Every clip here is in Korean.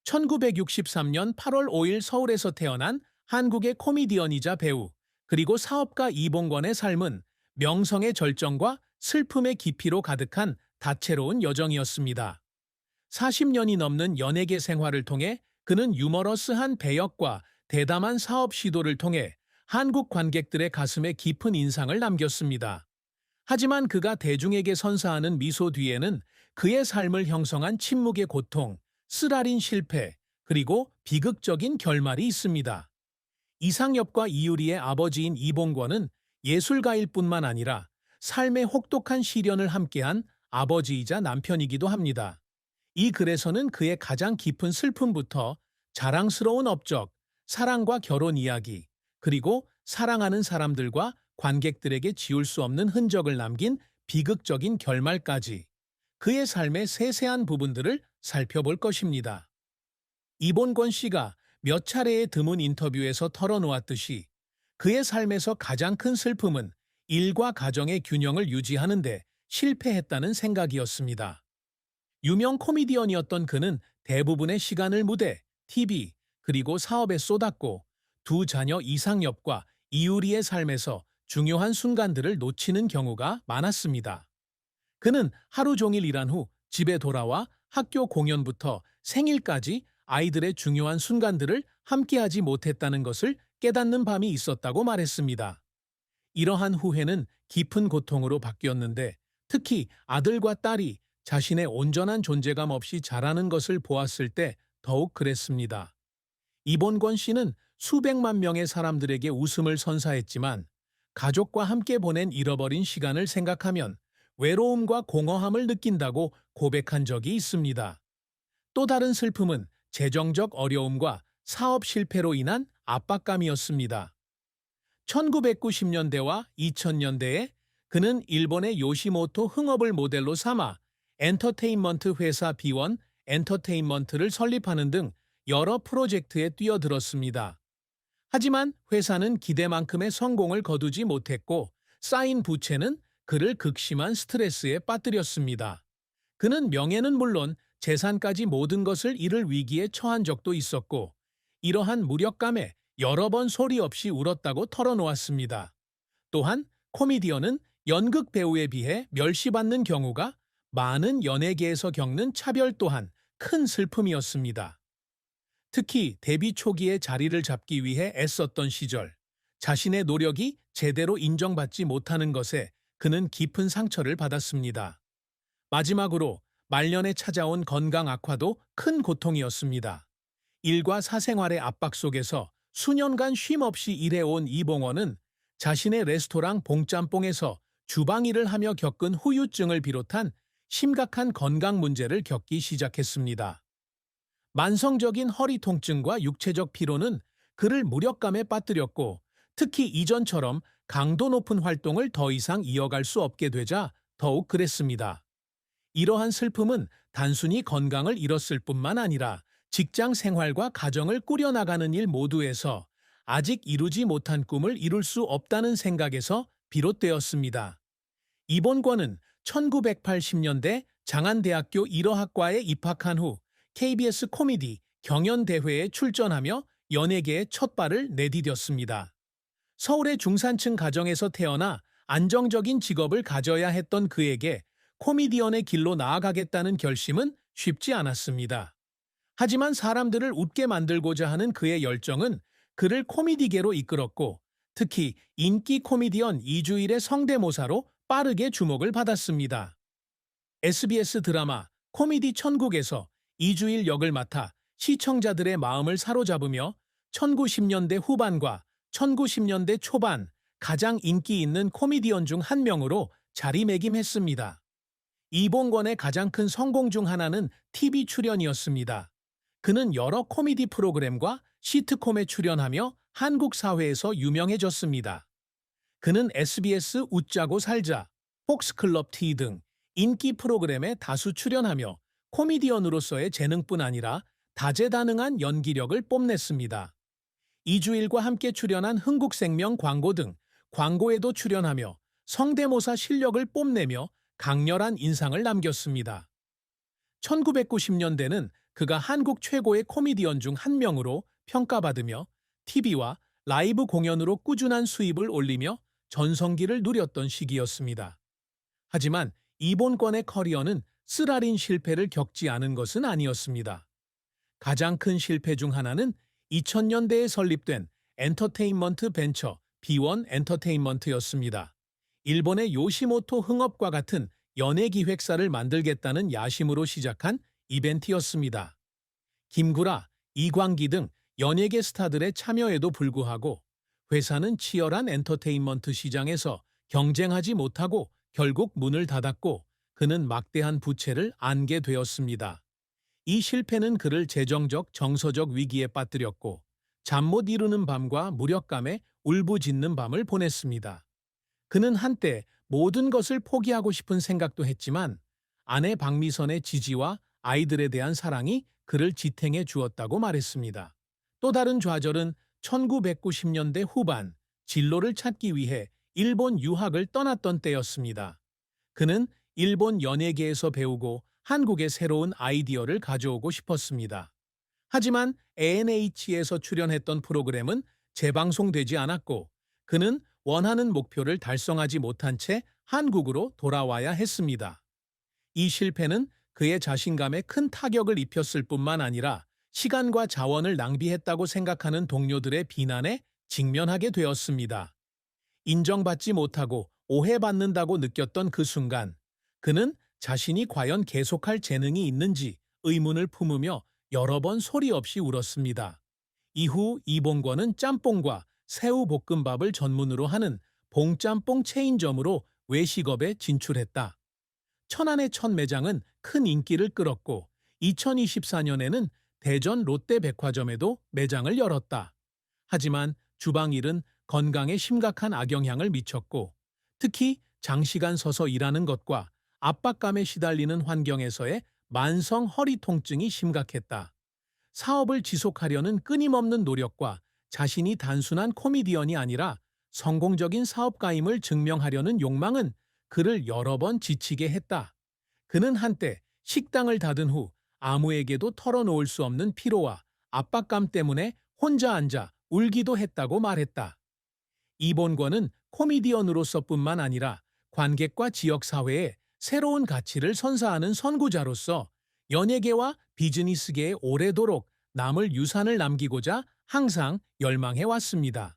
1963년 8월 5일 서울에서 태어난 한국의 코미디언이자 배우, 그리고 사업가 이봉권의 삶은 명성의 절정과 슬픔의 깊이로 가득한 다채로운 여정이었습니다. 40년이 넘는 연예계 생활을 통해 그는 유머러스한 배역과 대담한 사업 시도를 통해 한국 관객들의 가슴에 깊은 인상을 남겼습니다. 하지만 그가 대중에게 선사하는 미소 뒤에는 그의 삶을 형성한 침묵의 고통, 쓰라린 실패, 그리고 비극적인 결말이 있습니다. 이상엽과 이유리의 아버지인 이봉권은 예술가일 뿐만 아니라 삶의 혹독한 시련을 함께한 아버지이자 남편이기도 합니다. 이 글에서는 그의 가장 깊은 슬픔부터 자랑스러운 업적, 사랑과 결혼 이야기, 그리고 사랑하는 사람들과 관객들에게 지울 수 없는 흔적을 남긴 비극적인 결말까지 그의 삶의 세세한 부분들을 살펴볼 것입니다. 이봉권 씨가 몇 차례의 드문 인터뷰에서 털어놓았듯이 그의 삶에서 가장 큰 슬픔은 일과 가정의 균형을 유지하는 데 실패했다는 생각이었습니다. 유명 코미디언이었던 그는 대부분의 시간을 무대, TV, 그리고 사업에 쏟았고 두 자녀 이상엽과 이유리의 삶에서 중요한 순간들을 놓치는 경우가 많았습니다. 그는 하루 종일 일한 후 집에 돌아와 학교 공연부터 생일까지 아이들의 중요한 순간들을 함께하지 못했다는 것을 깨닫는 밤이 있었다고 말했습니다. 이러한 후회는 깊은 고통으로 바뀌었는데 특히 아들과 딸이 자신의 온전한 존재감 없이 자라는 것을 보았을 때 더욱 그랬습니다. 이봉권 씨는 수백만 명의 사람들에게 웃음을 선사했지만 가족과 함께 보낸 잃어버린 시간을 생각하면 외로움과 공허함을 느낀다고 고백한 적이 있습니다. 또 다른 슬픔은 재정적 어려움과 사업 실패로 인한 압박감이었습니다. 1990년대와 2000년대에 그는 일본의 요시모토 흥업을 모델로 삼아 엔터테인먼트 회사 B1 엔터테인먼트를 설립하는 등 여러 프로젝트에 뛰어들었습니다. 하지만 회사는 기대만큼의 성공을 거두지 못했고 쌓인 부채는 그를 극심한 스트레스에 빠뜨렸습니다. 그는 명예는 물론 재산까지 모든 것을 잃을 위기에 처한 적도 있었고 이러한 무력감에 여러 번 소리 없이 울었다고 털어놓았습니다. 또한 코미디언은 연극 배우에 비해 멸시받는 경우가 많은 연예계에서 겪는 차별 또한 큰 슬픔이었습니다. 특히 데뷔 초기에 자리를 잡기 위해 애썼던 시절, 자신의 노력이 제대로 인정받지 못하는 것에 그는 깊은 상처를 받았습니다. 마지막으로 말년에 찾아온 건강 악화도 큰 고통이었습니다. 일과 사생활의 압박 속에서 수년간 쉼 없이 일해온 이봉원은 자신의 레스토랑 봉짬뽕에서 주방 일을 하며 겪은 후유증을 비롯한 심각한 건강 문제를 겪기 시작했습니다. 만성적인 허리 통증과 육체적 피로는 그를 무력감에 빠뜨렸고 특히 이전처럼 강도 높은 활동을 더 이상 이어갈 수 없게 되자 더욱 그랬습니다. 이러한 슬픔은 단순히 건강을 잃었을 뿐만 아니라 직장 생활과 가정을 꾸려나가는 일 모두에서 아직 이루지 못한 꿈을 이룰 수 없다는 생각에서 비롯되었습니다. 이봉권은 1980년대 장안대학교 1어학과에 입학한 후 KBS 코미디 경연대회에 출전하며 연예계에 첫 발을 내디뎠습니다. 서울의 중산층 가정에서 태어나 안정적인 직업을 가져야 했던 그에게 코미디언의 길로 나아가겠다는 결심은 쉽지 않았습니다. 하지만 사람들을 웃게 만들고자 하는 그의 열정은 그를 코미디계로 이끌었고 특히 인기 코미디언 이주일의 성대모사로 빠르게 주목을 받았습니다. SBS 드라마 코미디 천국에서 이주일 역을 맡아 시청자들의 마음을 사로잡으며 1910년대 후반과 1910년대 초반 가장 인기 있는 코미디언 중 한 명으로 자리매김했습니다. 이봉권의 가장 큰 성공 중 하나는 TV 출연이었습니다. 그는 여러 코미디 프로그램과 시트콤에 출연하며 한국 사회에서 유명해졌습니다. 그는 SBS 웃자고 살자, 폭스클럽 T 등 인기 프로그램에 다수 출연하며 코미디언으로서의 재능뿐 아니라 다재다능한 연기력을 뽐냈습니다. 이주일과 함께 출연한 흥국생명 광고 등 광고에도 출연하며 성대모사 실력을 뽐내며 강렬한 인상을 남겼습니다. 1990년대는 그가 한국 최고의 코미디언 중 한 명으로 평가받으며 TV와 라이브 공연으로 꾸준한 수입을 올리며 전성기를 누렸던 시기였습니다. 하지만 이본권의 커리어는 쓰라린 실패를 겪지 않은 것은 아니었습니다. 가장 큰 실패 중 하나는 2000년대에 설립된 엔터테인먼트 벤처 B1 엔터테인먼트였습니다. 일본의 요시모토 흥업과 같은 연예기획사를 만들겠다는 야심으로 시작한 이벤트였습니다. 김구라, 이광기 등 연예계 스타들의 참여에도 불구하고 회사는 치열한 엔터테인먼트 시장에서 경쟁하지 못하고 결국 문을 닫았고 그는 막대한 부채를 안게 되었습니다. 이 실패는 그를 재정적, 정서적 위기에 빠뜨렸고 잠 못 이루는 밤과 무력감에 울부짖는 밤을 보냈습니다. 그는 한때 모든 것을 포기하고 싶은 생각도 했지만 아내 박미선의 지지와 아이들에 대한 사랑이 그를 지탱해 주었다고 말했습니다. 또 다른 좌절은 1990년대 후반 진로를 찾기 위해 일본 유학을 떠났던 때였습니다. 그는 일본 연예계에서 배우고 한국의 새로운 아이디어를 가져오고 싶었습니다. 하지만 ANH에서 출연했던 프로그램은 재방송되지 않았고 그는 원하는 목표를 달성하지 못한 채 한국으로 돌아와야 했습니다. 이 실패는 그의 자신감에 큰 타격을 입혔을 뿐만 아니라 시간과 자원을 낭비했다고 생각하는 동료들의 비난에 직면하게 되었습니다. 인정받지 못하고 오해받는다고 느꼈던 그 순간, 그는 자신이 과연 계속할 재능이 있는지 의문을 품으며 여러 번 소리 없이 울었습니다. 이후 이봉권은 짬뽕과 새우볶음밥을 전문으로 하는 봉짬뽕 체인점으로 외식업에 진출했다. 천안의 첫 매장은 큰 인기를 끌었고 2024년에는 대전 롯데백화점에도 매장을 열었다. 하지만 주방일은 건강에 심각한 악영향을 미쳤고 특히 장시간 서서 일하는 것과 압박감에 시달리는 환경에서의 만성 허리 통증이 심각했다. 사업을 지속하려는 끊임없는 노력과 자신이 단순한 코미디언이 아니라 성공적인 사업가임을 증명하려는 욕망은 그를 여러 번 지치게 했다. 그는 한때 식당을 닫은 후 아무에게도 털어놓을 수 없는 피로와 압박감 때문에 혼자 앉아 울기도 했다고 말했다. 이본권은 코미디언으로서뿐만 아니라 관객과 지역사회에 새로운 가치를 선사하는 선구자로서 연예계와 비즈니스계에 오래도록 남을 유산을 남기고자 항상 열망해 왔습니다.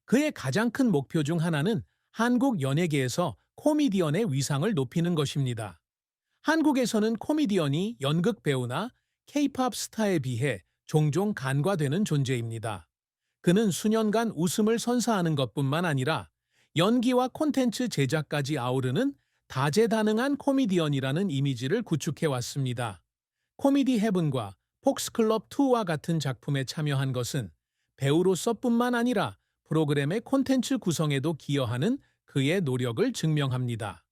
그의 가장 큰 목표 중 하나는 한국 연예계에서 코미디언의 위상을 높이는 것입니다. 한국에서는 코미디언이 연극 배우나 K-팝 스타에 비해 종종 간과되는 존재입니다. 그는 수년간 웃음을 선사하는 것뿐만 아니라 연기와 콘텐츠 제작까지 아우르는 다재다능한 코미디언이라는 이미지를 구축해 왔습니다. 코미디 헤븐과 폭스클럽 2와 같은 작품에 참여한 것은 배우로서뿐만 아니라 프로그램의 콘텐츠 구성에도 기여하는 그의 노력을 증명합니다.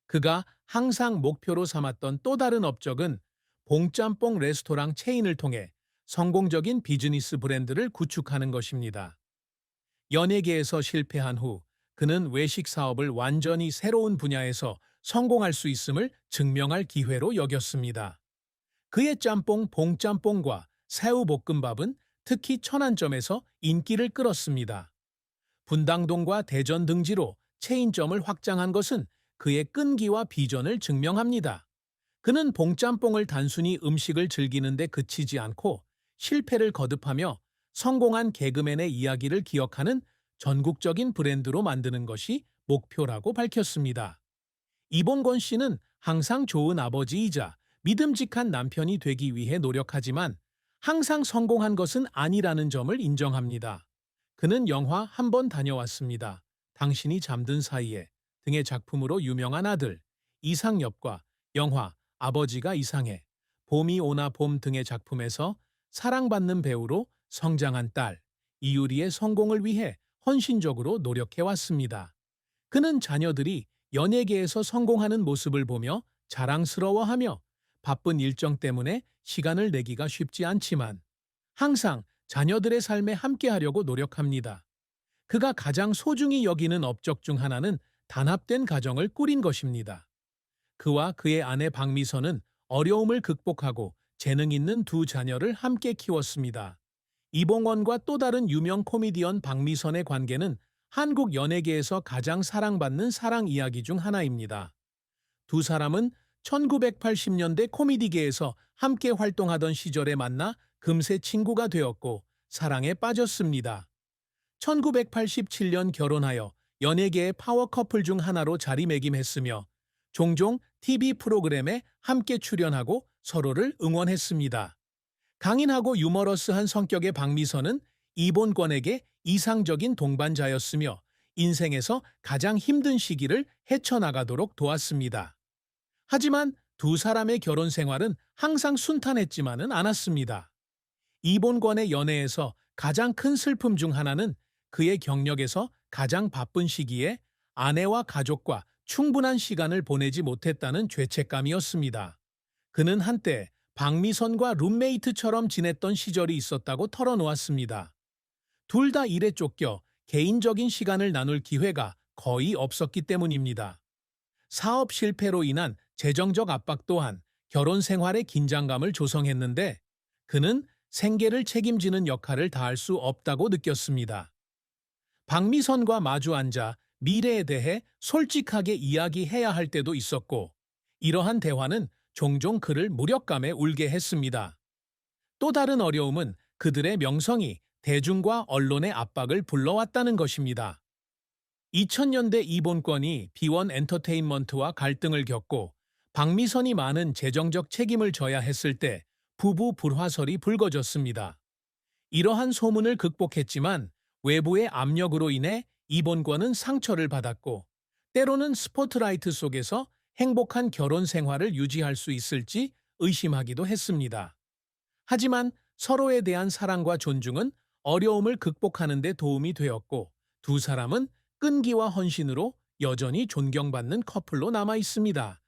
그가 항상 목표로 삼았던 또 다른 업적은 봉짬뽕 레스토랑 체인을 통해 성공적인 비즈니스 브랜드를 구축하는 것입니다. 연예계에서 실패한 후 그는 외식 사업을 완전히 새로운 분야에서 성공할 수 있음을 증명할 기회로 여겼습니다. 그의 짬뽕 봉짬뽕과 새우볶음밥은 특히 천안점에서 인기를 끌었습니다. 분당동과 대전 등지로 체인점을 확장한 것은 그의 끈기와 비전을 증명합니다. 그는 봉짬뽕을 단순히 음식을 즐기는 데 그치지 않고 실패를 거듭하며 성공한 개그맨의 이야기를 기억하는 전국적인 브랜드로 만드는 것이 목표라고 밝혔습니다. 이봉권 씨는 항상 좋은 아버지이자 믿음직한 남편이 되기 위해 노력하지만 항상 성공한 것은 아니라는 점을 인정합니다. 그는 영화 한 번 다녀왔습니다. 당신이 잠든 사이에 등의 작품으로 유명한 아들 이상엽과 영화 아버지가 이상해, 봄이 오나 봄 등의 작품에서 사랑받는 배우로 성장한 딸 이유리의 성공을 위해 헌신적으로 노력해왔습니다. 그는 자녀들이 연예계에서 성공하는 모습을 보며 자랑스러워하며 바쁜 일정 때문에 시간을 내기가 쉽지 않지만 항상 자녀들의 삶에 함께하려고 노력합니다. 그가 가장 소중히 여기는 업적 중 하나는 단합된 가정을 꾸린 것입니다. 그와 그의 아내 박미선은 어려움을 극복하고 재능 있는 두 자녀를 함께 키웠습니다. 이봉원과 또 다른 유명 코미디언 박미선의 관계는 한국 연예계에서 가장 사랑받는 사랑 이야기 중 하나입니다. 두 사람은 1980년대 코미디계에서 함께 활동하던 시절에 만나 금세 친구가 되었고 사랑에 빠졌습니다. 1987년 결혼하여 연예계의 파워 커플 중 하나로 자리매김했으며 종종 TV 프로그램에 함께 출연하고 서로를 응원했습니다. 강인하고 유머러스한 성격의 박미선은 이본권에게 이상적인 동반자였으며 인생에서 가장 힘든 시기를 헤쳐나가도록 도왔습니다. 하지만 두 사람의 결혼 생활은 항상 순탄했지만은 않았습니다. 이본권의 연애에서 가장 큰 슬픔 중 하나는 그의 경력에서 가장 바쁜 시기에 아내와 가족과 충분한 시간을 보내지 못했다는 죄책감이었습니다. 그는 한때 박미선과 룸메이트처럼 지냈던 시절이 있었다고 털어놓았습니다. 둘 다 일에 쫓겨 개인적인 시간을 나눌 기회가 거의 없었기 때문입니다. 사업 실패로 인한 재정적 압박 또한 결혼 생활의 긴장감을 조성했는데 그는 생계를 책임지는 역할을 다할 수 없다고 느꼈습니다. 박미선과 마주 앉아 미래에 대해 솔직하게 이야기해야 할 때도 있었고 이러한 대화는 종종 그를 무력감에 울게 했습니다. 또 다른 어려움은 그들의 명성이 대중과 언론의 압박을 불러왔다는 것입니다. 2000년대 이본권이 B1 엔터테인먼트와 갈등을 겪고 박미선이 많은 재정적 책임을 져야 했을 때 부부 불화설이 불거졌습니다. 이러한 소문을 극복했지만 외부의 압력으로 인해 이본권은 상처를 받았고 때로는 스포트라이트 속에서 행복한 결혼 생활을 유지할 수 있을지 의심하기도 했습니다. 하지만 서로에 대한 사랑과 존중은 어려움을 극복하는 데 도움이 되었고 두 사람은 끈기와 헌신으로 여전히 존경받는 커플로 남아 있습니다.